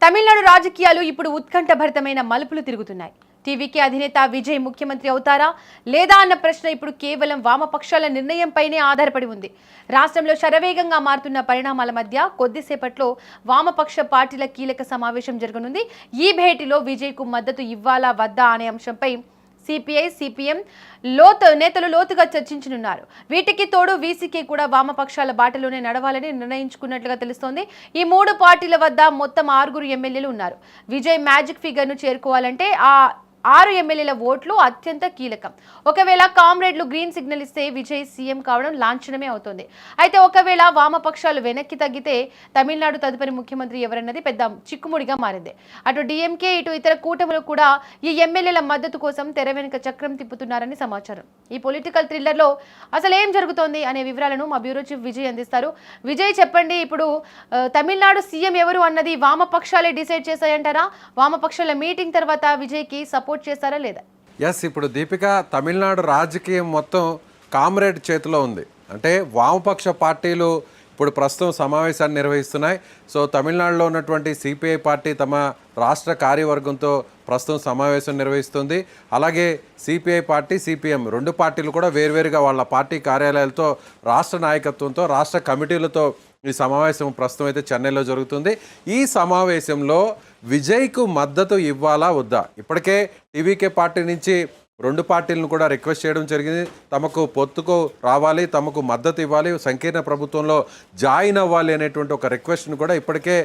తమిళనాడు రాజకీయాలు ఇప్పుడు ఉత్కంఠభరితమైన మలుపులు తిరుగుతున్నాయి. టీవీకే అధినేత విజయ్ ముఖ్యమంత్రి అవుతారా లేదా అన్న ప్రశ్న ఇప్పుడు కేవలం వామపక్షాల నిర్ణయంపైనే ఆధారపడి ఉంది. రాష్ట్రంలో శరవేగంగా మారుతున్న పరిణామాల మధ్య కొద్దిసేపట్లో వామపక్ష పార్టీల కీలక సమావేశం జరగనుంది. ఈ భేటీలో విజయ్కు మద్దతు ఇవ్వాలా వద్దా అనే అంశంపై సిపిఐ, సిపిఎం నేతలు లోతుగా చర్చించనున్నారు. వీటికి తోడు వీసీకే కూడా వామపక్షాల బాటలోనే నడవాలని నిర్ణయించుకున్నట్లుగా తెలుస్తోంది. ఈ మూడు పార్టీల వద్ద మొత్తం 6 ఎమ్మెల్యేలు ఉన్నారు. విజయ్ మ్యాజిక్ ఫిగర్ ను చేరుకోవాలంటే ఆ 6 ఎమ్మెల్యేల ఓట్లు అత్యంత కీలకం. ఒకవేళ కామ్రేడ్లు గ్రీన్ సిగ్నల్ ఇస్తే విజయ్ సీఎం కావడం లాంఛనమే అవుతుంది. అయితే ఒకవేళ వామపక్షాలు వెనక్కి తగ్గితే తమిళనాడు తదుపరి ముఖ్యమంత్రి ఎవరన్నది పెద్ద చిక్కుముడిగా మారింది. అటు డిఎంకే ఇటు ఇతర కూటములు కూడా ఈ ఎమ్మెల్యేల మద్దతు కోసం తెర వెనుక చక్రం తిప్పుతున్నారని సమాచారం. ఈ పొలిటికల్ థ్రిల్లర్లో అసలు ఏం జరుగుతోంది అనే వివరాలను మా బ్యూరో చీఫ్ విజయ్ అందిస్తారు. విజయ్ చెప్పండి, ఇప్పుడు తమిళనాడు సీఎం ఎవరు అన్నది వామపక్షాలే డిసైడ్ చేశాయంటారా? వామపక్షాల మీటింగ్ తర్వాత విజయ్కి సపోర్ట్ చేస్తారా లేదా? ఇప్పుడు దీపిక, తమిళనాడు రాజకీయం మొత్తం కామ్రేడ్ చేతిలో ఉంది. అంటే వామపక్ష పార్టీలు ఇప్పుడు ప్రస్తుతం సమావేశాన్ని నిర్వహిస్తున్నాయి. సో తమిళనాడులో ఉన్నటువంటి సిపిఐ పార్టీ తమ రాష్ట్ర కార్యవర్గంతో ప్రస్తుతం సమావేశం నిర్వహిస్తుంది. అలాగే సిపిఐ పార్టీ, సిపిఎం రెండు పార్టీలు కూడా వేర్వేరుగా వాళ్ళ పార్టీ కార్యాలయాలతో, రాష్ట్ర నాయకత్వంతో, రాష్ట్ర కమిటీలతో ఈ సమావేశం ప్రస్తుతం అయితే చెన్నైలో జరుగుతుంది. ఈ సమావేశంలో విజయ్కు మద్దతు ఇవ్వాలా వద్దా? ఇప్పటికే టీవీకే పార్టీ నుంచి రెండు పార్టీలను కూడా రిక్వెస్ట్ చేయడం జరిగింది. తమకు పొత్తుకు రావాలి, తమకు మద్దతు ఇవ్వాలి, సంకీర్ణ ప్రభుత్వంలో జాయిన్ అవ్వాలి అనేటువంటి ఒక రిక్వెస్ట్ను కూడా ఇప్పటికే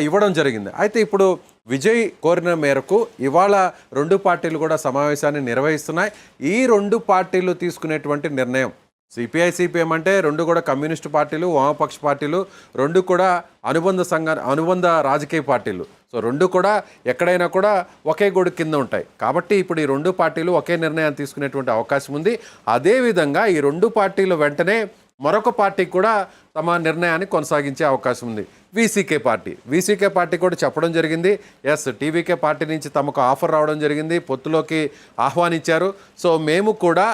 ఇవ్వడం జరిగింది. అయితే ఇప్పుడు విజయ్ కోరిన మేరకు ఇవాళ రెండు పార్టీలు కూడా సమావేశాన్ని నిర్వహిస్తున్నాయి. ఈ రెండు పార్టీలు తీసుకునేటువంటి నిర్ణయం, సిపిఐ, సిపిఎం అంటే రెండు కూడా కమ్యూనిస్టు పార్టీలు, వామపక్ష పార్టీలు, రెండు కూడా అనుబంధ రాజకీయ పార్టీలు. సో రెండు కూడా ఎక్కడైనా కూడా ఒకే గొడుగు కింద ఉంటాయి. కాబట్టి ఇప్పుడు ఈ రెండు పార్టీలు ఒకే నిర్ణయాన్ని తీసుకునేటువంటి అవకాశం ఉంది. అదేవిధంగా ఈ రెండు పార్టీలు వెంటనే మరొక పార్టీకి కూడా తమ నిర్ణయాన్ని కొనసాగించే అవకాశం ఉంది. వీసీకే పార్టీ కూడా చెప్పడం జరిగింది. టీవీకే పార్టీ నుంచి తమకు ఆఫర్ రావడం జరిగింది, పొత్తులోకి ఆహ్వానించారు. సో మేము కూడా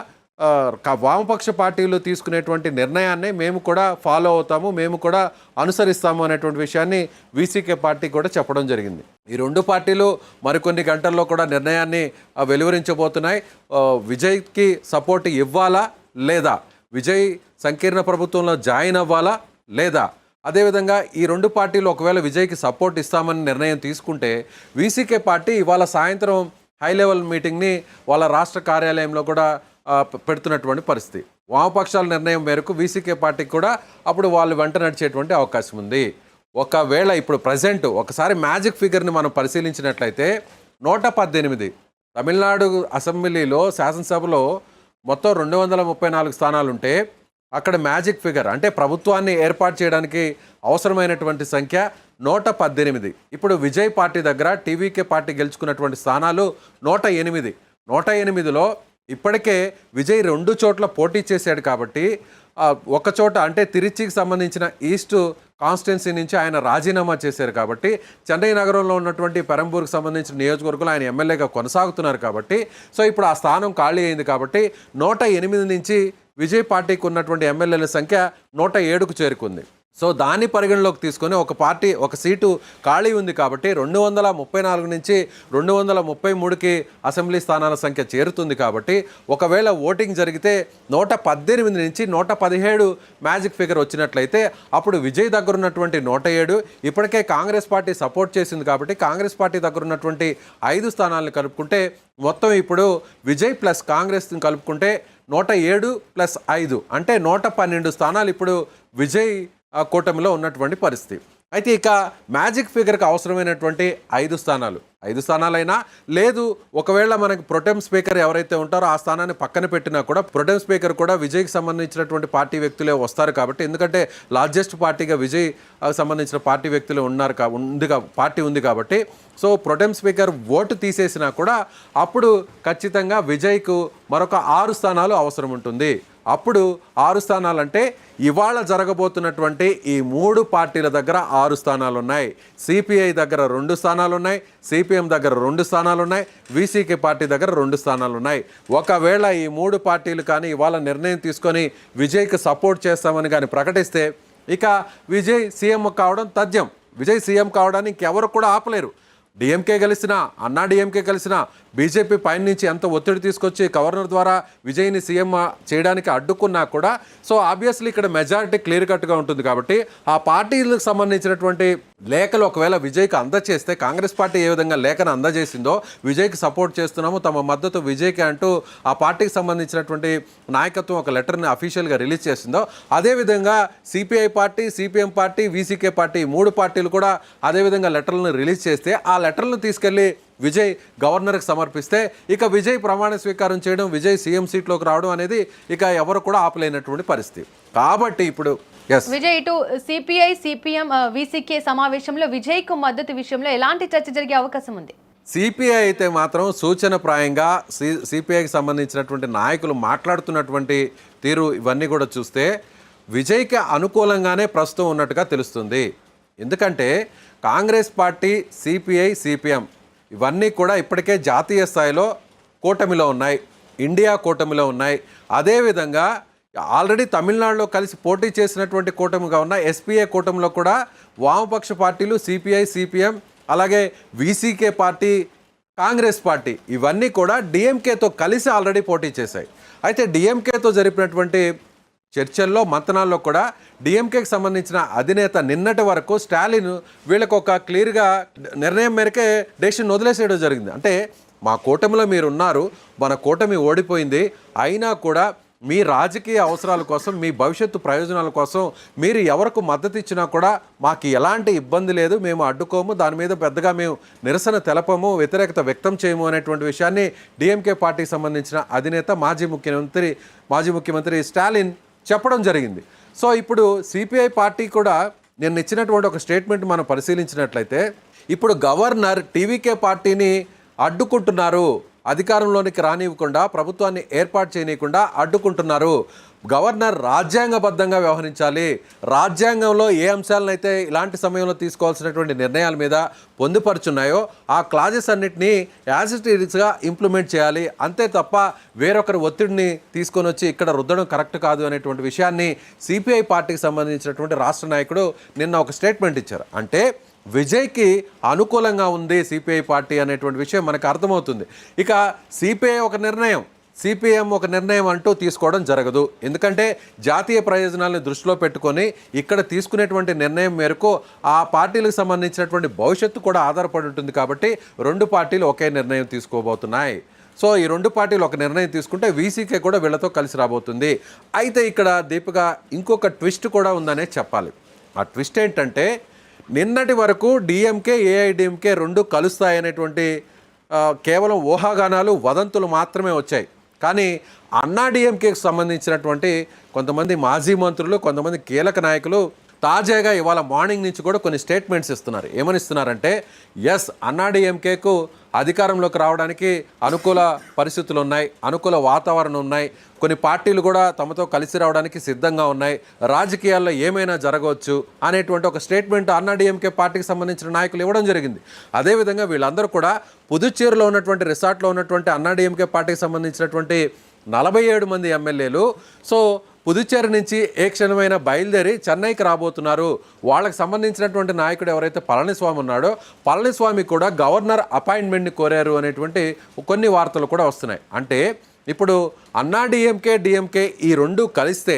వామపక్ష పార్టీలు తీసుకునేటువంటి నిర్ణయాన్ని మేము కూడా ఫాలో అవుతాము, మేము కూడా అనుసరిస్తాము అనేటువంటి విషయాన్ని వీసీకే పార్టీ కూడా చెప్పడం జరిగింది. ఈ రెండు పార్టీలు మరికొన్ని గంటల్లో కూడా నిర్ణయాన్ని వెలువరించబోతున్నాయి. విజయ్కి సపోర్ట్ ఇవ్వాలా లేదా, విజయ్ సంకీర్ణ ప్రభుత్వంలో జాయిన్ అవ్వాలా లేదా, అదేవిధంగా ఈ రెండు పార్టీలు ఒకవేళ విజయ్కి సపోర్ట్ ఇస్తామని నిర్ణయం తీసుకుంటే వీసీకే పార్టీ ఇవాళ సాయంత్రం హై లెవెల్ మీటింగ్ని వాళ్ళ రాష్ట్ర కార్యాలయంలో కూడా పెడుతున్నటువంటి పరిస్థితి. వామపక్షాల నిర్ణయం మేరకు వీసీకే పార్టీకి కూడా అప్పుడు వాళ్ళు వెంట నడిచేటువంటి అవకాశం ఉంది. ఒకవేళ ఇప్పుడు ప్రజెంట్ ఒకసారి మ్యాజిక్ ఫిగర్ని మనం పరిశీలించినట్లయితే 118 తమిళనాడు అసెంబ్లీలో, శాసనసభలో మొత్తం 234 స్థానాలుంటే అక్కడ మ్యాజిక్ ఫిగర్ అంటే ప్రభుత్వాన్ని ఏర్పాటు చేయడానికి అవసరమైనటువంటి సంఖ్య 118. ఇప్పుడు విజయ్ పార్టీ దగ్గర టీవీకే పార్టీ గెలుచుకున్నటువంటి స్థానాలు 108. 108లో ఇప్పటికే విజయ్ 2 చోట్ల పోటీ చేశాడు. కాబట్టి ఒక చోట అంటే తిరుచికి సంబంధించిన ఈస్ట్ కాన్స్టిట్యున్సీ నుంచి ఆయన రాజీనామా చేశారు. కాబట్టి చెన్నై నగరంలో ఉన్నటువంటి పెరంబూర్కి సంబంధించిన నియోజకవర్గంలో ఆయన ఎమ్మెల్యేగా కొనసాగుతున్నారు. కాబట్టి సో ఇప్పుడు ఆ స్థానం ఖాళీ అయింది. కాబట్టి 108 నుంచి విజయ్ పార్టీకి ఉన్నటువంటి ఎమ్మెల్యేల సంఖ్య 107కు చేరుకుంది. సో దాన్ని పరిగణలోకి తీసుకొని ఒక సీటు ఖాళీ ఉంది. కాబట్టి 234 నుంచి 233కి అసెంబ్లీ స్థానాల సంఖ్య చేరుతుంది. కాబట్టి ఒకవేళ ఓటింగ్ జరిగితే 118 నుంచి 117 మ్యాజిక్ ఫిగర్ వచ్చినట్లయితే అప్పుడు విజయ్ దగ్గర ఉన్నటువంటి 107 ఇప్పటికే కాంగ్రెస్ పార్టీ సపోర్ట్ చేసింది. కాబట్టి కాంగ్రెస్ పార్టీ దగ్గర ఉన్నటువంటి 5 స్థానాలను కలుపుకుంటే మొత్తం ఇప్పుడు విజయ్ ప్లస్ కాంగ్రెస్ని కలుపుకుంటే 107 ప్లస్ 5 అంటే 112 స్థానాలు ఇప్పుడు విజయ్ కూటమిలో ఉన్నటువంటి పరిస్థితి. అయితే ఇక మ్యాజిక్ ఫిగర్కి అవసరమైనటువంటి 5 స్థానాలైనా లేదు, ఒకవేళ మనకి ప్రొటెం స్పీకర్ ఎవరైతే ఉంటారో ఆ స్థానాన్ని పక్కన పెట్టినా కూడా ప్రొటెం స్పీకర్ కూడా విజయ్కి సంబంధించినటువంటి పార్టీ వ్యక్తులే వస్తారు. కాబట్టి ఎందుకంటే లార్జెస్ట్ పార్టీగా విజయ్ సంబంధించిన పార్టీ వ్యక్తులు పార్టీ ఉంది కాబట్టి సో ప్రొటెం స్పీకర్ ఓటు తీసేసినా కూడా అప్పుడు ఖచ్చితంగా విజయ్కు మరొక 6 స్థానాలు అవసరం ఉంటుంది. అప్పుడు 6 స్థానాలంటే ఇవాళ జరగబోతున్నటువంటి ఈ 3 పార్టీల దగ్గర 6 స్థానాలు ఉన్నాయి. సిపిఐ దగ్గర 2 స్థానాలు ఉన్నాయి, సిపిఎం దగ్గర 2 స్థానాలు ఉన్నాయి, వీసీకే పార్టీ దగ్గర 2 స్థానాలు ఉన్నాయి. ఒకవేళ ఈ 3 పార్టీలు కానీ ఇవాళ నిర్ణయం తీసుకొని విజయ్కి సపోర్ట్ చేస్తామని కానీ ప్రకటిస్తే ఇక విజయ్ సీఎం కావడం తథ్యం. విజయ్ సీఎం కావడానికి ఎవరు కూడా ఆపలేరు. డిఎంకే కలిసినా, అన్నా డిఎంకే కలిసినా, బీజేపీ పైన నుంచి ఎంత ఒత్తిడి తీసుకొచ్చి గవర్నర్ ద్వారా విజయ్ని సీఎం చేయడానికి అడ్డుకున్నా కూడా సో ఆబ్వియస్లీ ఇక్కడ మెజారిటీ క్లియర్ కట్గా ఉంటుంది. కాబట్టి ఆ పార్టీలకు సంబంధించినటువంటి లేఖలు ఒకవేళ విజయ్కి అందజేస్తే, కాంగ్రెస్ పార్టీ ఏ విధంగా లేఖను అందజేసిందో విజయ్కి సపోర్ట్ చేస్తున్నాము, తమ మద్దతు విజయ్కి అంటూ ఆ పార్టీకి సంబంధించినటువంటి నాయకత్వం ఒక లెటర్ని అఫీషియల్గా రిలీజ్ చేసిందో, అదేవిధంగా CPI party, CPM party, VCK party 3 పార్టీలు కూడా అదేవిధంగా లెటర్లను రిలీజ్ చేస్తే ఆ లెటర్లను తీసుకెళ్లి విజయ్ గవర్నర్కి సమర్పిస్తే ఇక విజయ్ ప్రమాణ స్వీకారం చేయడం, విజయ్ సీఎం సీట్లోకి రావడం అనేది ఇక ఎవరు కూడా ఆపలేనటువంటి పరిస్థితి. కాబట్టి ఇప్పుడు విజయ్ ఇటు సిపిఐ, సిపిఎం, వీసీకే సమావేశంలో విజయ్కు మద్దతు విషయంలో ఎలాంటి చర్చ జరిగే అవకాశం ఉంది? సిపిఐ అయితే మాత్రం సూచనప్రాయంగా సిపిఐకి సంబంధించినటువంటి నాయకులు మాట్లాడుతున్నటువంటి తీరు ఇవన్నీ కూడా చూస్తే విజయ్కి అనుకూలంగానే ప్రస్తుతం ఉన్నట్టుగా తెలుస్తుంది. ఎందుకంటే కాంగ్రెస్ పార్టీ, సిపిఐ, సిపిఎం ఇవన్నీ కూడా ఇప్పటికే జాతీయ స్థాయిలో కూటమిలో ఉన్నాయి, ఇండియా కూటమిలో ఉన్నాయి. అదేవిధంగా ఆల్రెడీ తమిళనాడులో కలిసి పోటీ చేసినటువంటి కూటమిగా ఉన్న ఎస్పీఏ కూటమిలో కూడా వామపక్ష పార్టీలు సిపిఐ, సిపిఎం, అలాగే వీసీకే పార్టీ, కాంగ్రెస్ పార్టీ ఇవన్నీ కూడా డిఎంకేతో కలిసి ఆల్రెడీ పోటీ చేశాయి. అయితే డిఎంకేతో జరిపినటువంటి చర్చల్లో, మంతనాల్లో కూడా డిఎంకేకి సంబంధించిన అధినేత నిన్నటి వరకు స్టాలిన్ వీళ్ళకు ఒక క్లియర్గా నిర్ణయం మేరకే డెసిషన్ వదిలేసేయడం జరిగింది. అంటే మా కూటమిలో మీరు ఉన్నారు, మన కూటమి ఓడిపోయింది, అయినా కూడా మీ రాజకీయ అవసరాల కోసం, మీ భవిష్యత్తు ప్రయోజనాల కోసం మీరు ఎవరికి మద్దతు ఇచ్చినా కూడా మాకు ఎలాంటి ఇబ్బంది లేదు, మేము అడ్డుకోము, దాని మీద పెద్దగా మేము నిరసన తెలపము, వ్యతిరేకత వ్యక్తం చేయము అనేటువంటి విషయాన్ని డిఎంకే పార్టీకి సంబంధించిన అధినేత మాజీ ముఖ్యమంత్రి స్టాలిన్ చెప్పడం జరిగింది. సో ఇప్పుడు సిపిఐ పార్టీ కూడా నేను ఇచ్చినటువంటి ఒక స్టేట్మెంట్ మనం పరిశీలించినట్లయితే ఇప్పుడు గవర్నర్ టీవీకే పార్టీని అడ్డుకుంటున్నారు, అధికారంలోనికి రానివ్వకుండా, ప్రభుత్వాన్ని ఏర్పాటు చేయనీయకుండా అడ్డుకుంటున్నారు. గవర్నర్ రాజ్యాంగబద్ధంగా వ్యవహరించాలి, రాజ్యాంగంలో ఏ అంశాలనైతే ఇలాంటి సమయంలో తీసుకోవాల్సినటువంటి నిర్ణయాల మీద పొందుపరుచున్నాయో ఆ క్లాజెస్ అన్నిటినీ యాజ్ ఇట్ ఈస్గా ఇంప్లిమెంట్ చేయాలి, అంతే తప్ప వేరొకరి ఒత్తిడిని తీసుకొని వచ్చి ఇక్కడ రుద్దడం కరెక్ట్ కాదు అనేటువంటి విషయాన్ని సిపిఐ పార్టీకి సంబంధించినటువంటి రాష్ట్ర నాయకుడు నిన్న ఒక స్టేట్మెంట్ ఇచ్చారు. అంటే విజయ్కి అనుకూలంగా ఉంది సిపిఐ పార్టీ అనేటువంటి విషయం మనకు అర్థమవుతుంది. ఇక సిపిఐ ఒక నిర్ణయం, సిపిఎం ఒక నిర్ణయం అంటూ తీసుకోవడం జరగదు. ఎందుకంటే జాతీయ ప్రయోజనాలను దృష్టిలో పెట్టుకొని ఇక్కడ తీసుకునేటువంటి నిర్ణయం మేరకు ఆ పార్టీలకు సంబంధించినటువంటి భవిష్యత్తు కూడా ఆధారపడి ఉంటుంది. కాబట్టి 2 పార్టీలు ఒకే నిర్ణయం తీసుకోబోతున్నాయి. సో ఈ 2 పార్టీలు ఒక నిర్ణయం తీసుకుంటే వీసీకే కూడా వీళ్ళతో కలిసి రాబోతుంది. అయితే ఇక్కడ దీపిక ఇంకొక ట్విస్ట్ కూడా ఉందనే చెప్పాలి. ఆ ట్విస్ట్ ఏంటంటే నిన్నటి వరకు డిఎంకే, ఏఐడిఎంకే 2 కలుస్తాయనేటువంటి కేవలం ఊహాగానాలు, వదంతులు మాత్రమే వచ్చాయి. కానీ అన్నా డిఎంకేకి సంబంధించినటువంటి కొంతమంది మాజీ మంత్రులు, కొంతమంది కీలక నాయకులు తాజాగా ఇవాళ మార్నింగ్ నుంచి కూడా కొన్ని స్టేట్మెంట్స్ ఇస్తున్నారు. ఏమని ఇస్తున్నారంటే ఎస్, అన్నా డిఎంకేకు అధికారంలోకి రావడానికి అనుకూల పరిస్థితులు ఉన్నాయి, అనుకూల వాతావరణం ఉన్నాయి, కొన్ని పార్టీలు కూడా తమతో కలిసి రావడానికి సిద్ధంగా ఉన్నాయి, రాజకీయాల్లో ఏమైనా జరగవచ్చు అనేటువంటి ఒక స్టేట్మెంట్ అన్నా డిఎంకే పార్టీకి సంబంధించిన నాయకులు ఇవ్వడం జరిగింది. అదేవిధంగా వీళ్ళందరూ కూడా పుదుచ్చేరిలో ఉన్నటువంటి రిసార్ట్లో ఉన్నటువంటి అన్నా డిఎంకే పార్టీకి సంబంధించినటువంటి 47 మంది ఎమ్మెల్యేలు సో పుదుచ్చేరి నుంచి ఏ క్షణమైనా బయలుదేరి చెన్నైకి రాబోతున్నారు. వాళ్ళకి సంబంధించినటువంటి నాయకుడు ఎవరైతే పళనిస్వామి ఉన్నాడో పళనిస్వామి కూడా గవర్నర్ అపాయింట్మెంట్ని కోరారు అనేటువంటి కొన్ని వార్తలు కూడా వస్తున్నాయి. అంటే ఇప్పుడు అన్నా డిఎంకే ఈ 2 కలిస్తే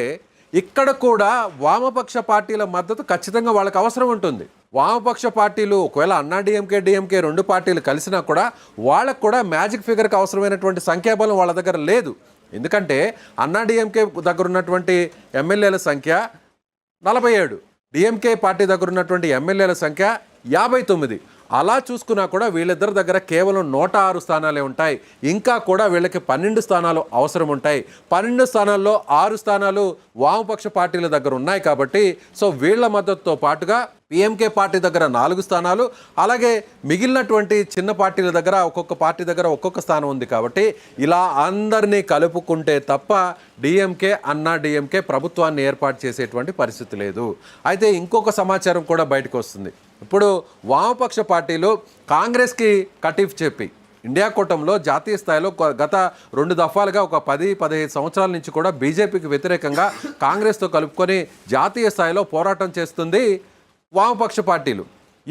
ఇక్కడ కూడా వామపక్ష పార్టీల మద్దతు ఖచ్చితంగా వాళ్ళకి అవసరం ఉంటుంది. వామపక్ష పార్టీలు ఒకవేళ అన్నా డిఎంకే 2 పార్టీలు కలిసినా కూడా వాళ్ళకు కూడా మ్యాజిక్ ఫిగర్కి అవసరమైనటువంటి సంఖ్యాబలం వాళ్ళ దగ్గర లేదు. ఎందుకంటే అన్నా డిఎంకే దగ్గర ఉన్నటువంటి ఎమ్మెల్యేల సంఖ్య 47, డిఎంకే పార్టీ దగ్గర ఉన్నటువంటి ఎమ్మెల్యేల సంఖ్య 59. అలా చూసుకున్నా కూడా వీళ్ళిద్దరి దగ్గర కేవలం 106 స్థానాలే ఉంటాయి. ఇంకా కూడా వీళ్ళకి 12 స్థానాలు అవసరం ఉంటాయి. 12 స్థానాల్లో 6 స్థానాలు వామపక్ష పార్టీల దగ్గర ఉన్నాయి. కాబట్టి సో వీళ్ళ మద్దతుతో పాటుగా పిఎంకే పార్టీ దగ్గర 4 స్థానాలు, అలాగే మిగిలినటువంటి చిన్న పార్టీల దగ్గర ఒక్కొక్క పార్టీ దగ్గర ఒక్కొక్క స్థానం ఉంది. కాబట్టి ఇలా అందరినీ కలుపుకుంటే తప్ప డిఎంకే, అన్నా డిఎంకే ప్రభుత్వాన్ని ఏర్పాటు చేసేటువంటి పరిస్థితి లేదు. అయితే ఇంకొక సమాచారం కూడా బయటకు వస్తుంది. ఇప్పుడు వామపక్ష పార్టీలు కాంగ్రెస్కి కటీఫ్ చెప్పి ఇండియా కూటమిలో జాతీయ స్థాయిలో గత 2 దఫాలుగా ఒక 10-15 సంవత్సరాల నుంచి కూడా బీజేపీకి వ్యతిరేకంగా కాంగ్రెస్తో కలుపుకొని జాతీయ స్థాయిలో పోరాటం చేస్తుంది వామపక్ష పార్టీలు.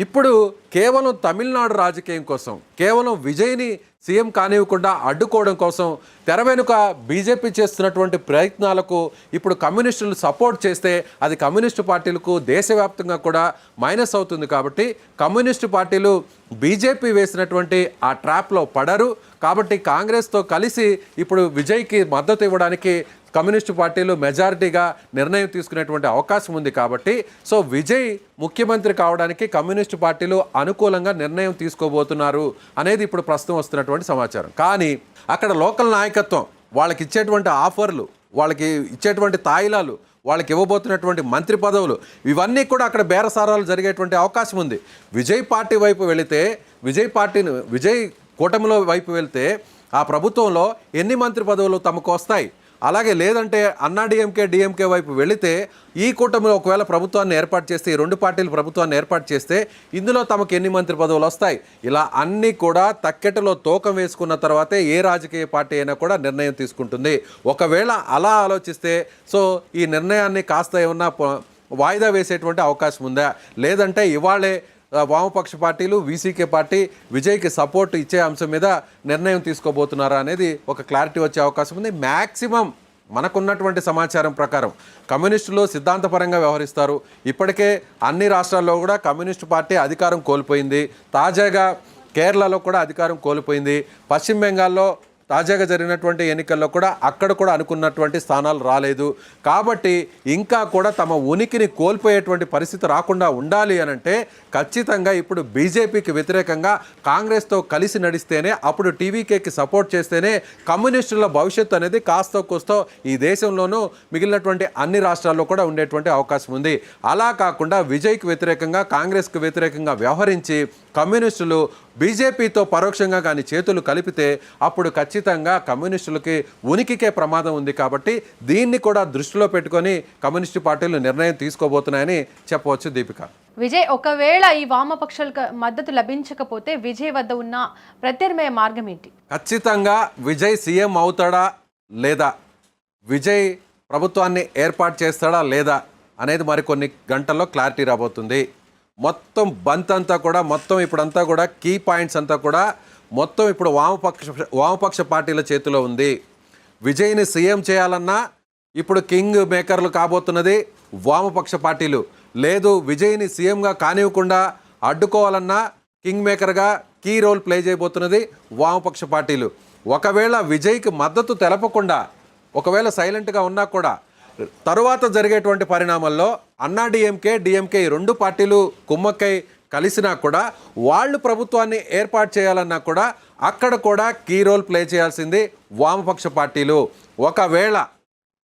ఇప్పుడు కేవలం తమిళనాడు రాజకీయం కోసం, కేవలం విజయ్ని సీఎం కానివ్వకుండా అడ్డుకోవడం కోసం తెర వెనుక బీజేపీ చేస్తున్నటువంటి ప్రయత్నాలకు ఇప్పుడు కమ్యూనిస్టులు సపోర్ట్ చేస్తే అది కమ్యూనిస్టు పార్టీలకు దేశవ్యాప్తంగా కూడా మైనస్ అవుతుంది. కాబట్టి కమ్యూనిస్టు పార్టీలు బీజేపీ వేసినటువంటి ఆ ట్రాప్లో పడరు. కాబట్టి కాంగ్రెస్తో కలిసి ఇప్పుడు విజయ్కి మద్దతు ఇవ్వడానికి కమ్యూనిస్టు పార్టీలు మెజారిటీగా నిర్ణయం తీసుకునేటువంటి అవకాశం ఉంది. కాబట్టి సో విజయ్ ముఖ్యమంత్రి కావడానికి కమ్యూనిస్టు పార్టీలు అనుకూలంగా నిర్ణయం తీసుకోబోతున్నారు అనేది ఇప్పుడు ప్రస్తుతం వస్తున్నటువంటి సమాచారం. కానీ అక్కడ లోకల్ నాయకత్వం వాళ్ళకి ఇచ్చేటువంటి ఆఫర్లు, వాళ్ళకి ఇచ్చేటువంటి తాయిలాలు, వాళ్ళకి ఇవ్వబోతున్నటువంటి మంత్రి పదవులు, ఇవన్నీ కూడా అక్కడ బేరసారాలు జరిగేటువంటి అవకాశం ఉంది. విజయ్ పార్టీ వైపు వెళితే, విజయ్ కూటమిలో వైపు వెళ్తే ఆ ప్రభుత్వంలో ఎన్ని మంత్రి పదవులు తమకు వస్తాయి? అలాగే లేదంటే అన్నా డిఎంకే వైపు వెళితే ఈ కూటమిలో ఒకవేళ ప్రభుత్వాన్ని ఏర్పాటు చేస్తే, ఈ రెండు పార్టీలు ప్రభుత్వాన్ని ఏర్పాటు చేస్తే ఇందులో తమకు ఎన్ని మంత్రి పదవులు వస్తాయి? ఇలా అన్నీ కూడా తక్కెటలో తూకం వేసుకున్న తర్వాతే ఏ రాజకీయ పార్టీ అయినా కూడా నిర్ణయం తీసుకుంటుంది. ఒకవేళ అలా ఆలోచిస్తే సో ఈ నిర్ణయాన్ని కాస్త ఏమన్నా వాయిదా వేసేటువంటి అవకాశం ఉందా? లేదంటే ఇవాళే వామపక్ష పార్టీలు, వీసీకే పార్టీ విజయ్కి సపోర్ట్ ఇచ్చే అంశం మీద నిర్ణయం తీసుకోబోతున్నారా అనేది ఒక క్లారిటీ వచ్చే అవకాశం ఉంది. మ్యాక్సిమం మనకున్నటువంటి సమాచారం ప్రకారం కమ్యూనిస్టులు సిద్ధాంతపరంగా వ్యవహరిస్తారు. ఇప్పటికే అన్ని రాష్ట్రాల్లో కూడా కమ్యూనిస్టు పార్టీ అధికారం కోల్పోయింది. తాజాగా కేరళలో కూడా అధికారం కోల్పోయింది. పశ్చిమ బెంగాల్లో తాజాగా జరిగినటువంటి ఎన్నికల్లో కూడా అక్కడ కూడా అనుకున్నటువంటి స్థానాలు రాలేదు. కాబట్టి ఇంకా కూడా తమ ఉనికిని కోల్పోయేటువంటి పరిస్థితి రాకుండా ఉండాలి అనంటే ఖచ్చితంగా ఇప్పుడు బీజేపీకి వ్యతిరేకంగా కాంగ్రెస్తో కలిసి నడిస్తేనే, అప్పుడు టీవీకేకి సపోర్ట్ చేస్తేనే కమ్యూనిస్టుల భవిష్యత్తు అనేది కాస్తో కూస్తో ఈ దేశంలోనూ మిగిలినటువంటి అన్ని రాష్ట్రాల్లో కూడా ఉండేటువంటి అవకాశం ఉంది. అలా కాకుండా విజయ్కి వ్యతిరేకంగా, కాంగ్రెస్కి వ్యతిరేకంగా వ్యవహరించి కమ్యూనిస్టులు బీజేపీతో పరోక్షంగా కానీ చేతులు కలిపితే అప్పుడు ఖచ్చితంగా కమ్యూనిస్టులకి ఉనికికే ప్రమాదం ఉంది. కాబట్టి దీన్ని కూడా దృష్టిలో పెట్టుకొని కమ్యూనిస్టు పార్టీలు నిర్ణయం తీసుకోబోతున్నాయని చెప్పవచ్చు. దీపిక, విజయ్ ఒకవేళ ఈ వామపక్షాలకు మద్దతు లభించకపోతే విజయ్ వద్ద ఉన్న ప్రత్యామ్నాయ మార్గం ఏంటి? ఖచ్చితంగా విజయ్ సీఎం అవుతాడా లేదా, విజయ్ ప్రభుత్వాన్ని ఏర్పాటు చేస్తాడా లేదా అనేది మరికొన్ని గంటల్లో క్లారిటీ రాబోతుంది. మొత్తం బంత్ అంతా కూడా, మొత్తం ఇప్పుడంతా కూడా కీ పాయింట్స్ అంతా కూడా మొత్తం ఇప్పుడు వామపక్ష పార్టీల చేతిలో ఉంది. విజయ్ని సీఎం చేయాలన్నా ఇప్పుడు కింగ్ మేకర్లు కాబోతున్నది వామపక్ష పార్టీలు. లేదు విజయ్ని సీఎంగా కానివ్వకుండా అడ్డుకోవాలన్నా కింగ్ మేకర్గా కీ రోల్ ప్లే చేయబోతున్నది వామపక్ష పార్టీలు. ఒకవేళ విజయ్కి మద్దతు తెలపకుండా, ఒకవేళ సైలెంట్గా ఉన్నా కూడా తరువాత జరిగేటువంటి పరిణామాల్లో అన్నా డిఎంకే ఈ రెండు పార్టీలు కుమ్మక్కై కలిసినా కూడా వాళ్ళు ప్రభుత్వాన్ని ఏర్పాటు చేయాలన్నా కూడా అక్కడ కూడా కీ రోల్ ప్లే చేయాల్సింది వామపక్ష పార్టీలు. ఒకవేళ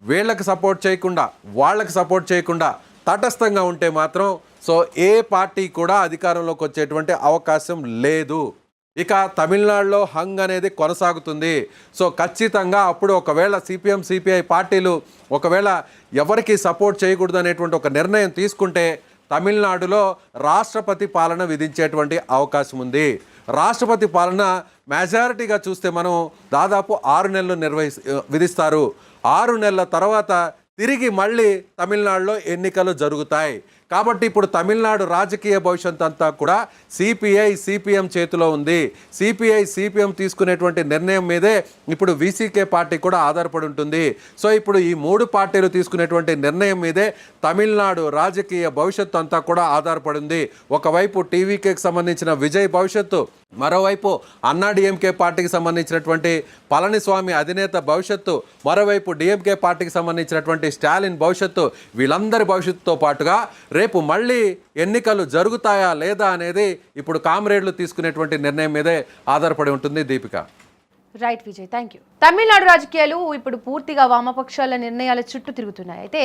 వీళ్ళకి సపోర్ట్ చేయకుండా, వాళ్ళకి సపోర్ట్ చేయకుండా తటస్థంగా ఉంటే మాత్రం సో ఏ పార్టీ కూడా అధికారంలోకి వచ్చేటువంటి అవకాశం లేదు. ఇక తమిళనాడులో హంగ్ అనేది కొనసాగుతుంది. సో ఖచ్చితంగా అప్పుడు ఒకవేళ సిపిఎం సిపిఐ పార్టీలు ఒకవేళ ఎవరికి సపోర్ట్ చేయకూడదు అనేటువంటి ఒక నిర్ణయం తీసుకుంటే తమిళనాడులో రాష్ట్రపతి పాలన విధించేటువంటి అవకాశం ఉంది. రాష్ట్రపతి పాలన మెజారిటీగా చూస్తే మనం దాదాపు 6 నెలలు విధిస్తారు. 6 నెలల తర్వాత తిరిగి మళ్ళీ తమిళనాడులో ఎన్నికలు జరుగుతాయి. కాబట్టి ఇప్పుడు తమిళనాడు రాజకీయ భవిష్యత్ అంతా కూడా సిపిఐ సిపిఎం చేతిలో ఉంది. సిపిఐ సిపిఎం తీసుకునేటువంటి నిర్ణయం మీదే ఇప్పుడు వీసీకే పార్టీ కూడా ఆధారపడి ఉంటుంది. సో ఇప్పుడు ఈ 3 పార్టీలు తీసుకునేటువంటి నిర్ణయం మీదే తమిళనాడు రాజకీయ భవిష్యత్తు అంతా కూడా ఆధారపడి ఉంది. ఒకవైపు టీవీకేకి సంబంధించిన విజయ్ భవిష్యత్తు, మరోవైపు అన్నా డిఎంకే పార్టీకి సంబంధించినటువంటి పళనిస్వామి అధినేత భవిష్యత్తు, మరోవైపు డిఎంకే పార్టీకి సంబంధించినటువంటి స్టాలిన్ భవిష్యత్తు, వీళ్ళందరి భవిష్యత్తుతో పాటుగా రేపు మళ్ళీ ఎన్నికలు జరుగుతాయా లేదా అనేది ఇప్పుడు కామ్రేడ్లు తీసుకునేటువంటి నిర్ణయం మీదే ఆధారపడి ఉంటుంది. Deepika, right Vijay, thank you. Tamil Nadu రాజకీయాలు ఇప్పుడు పూర్తిగా వామపక్షాల నిర్ణయాల చుట్టూ తిరుగుతున్నాయి. అయితే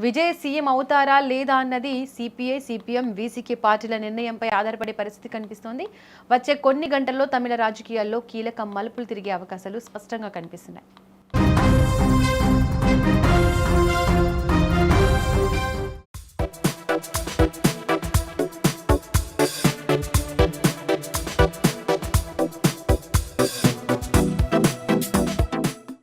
విజయ్ సీఎం అవుతారా లేదా అన్నది సిపిఐ సిపిఎం వీసీకే పార్టీల నిర్ణయంపై ఆధారపడే పరిస్థితి కనిపిస్తోంది. వచ్చే కొన్ని గంటల్లో తమిళ రాజకీయాల్లో కీలక మలుపులు తిరిగే అవకాశాలు స్పష్టంగా కనిపిస్తున్నాయి.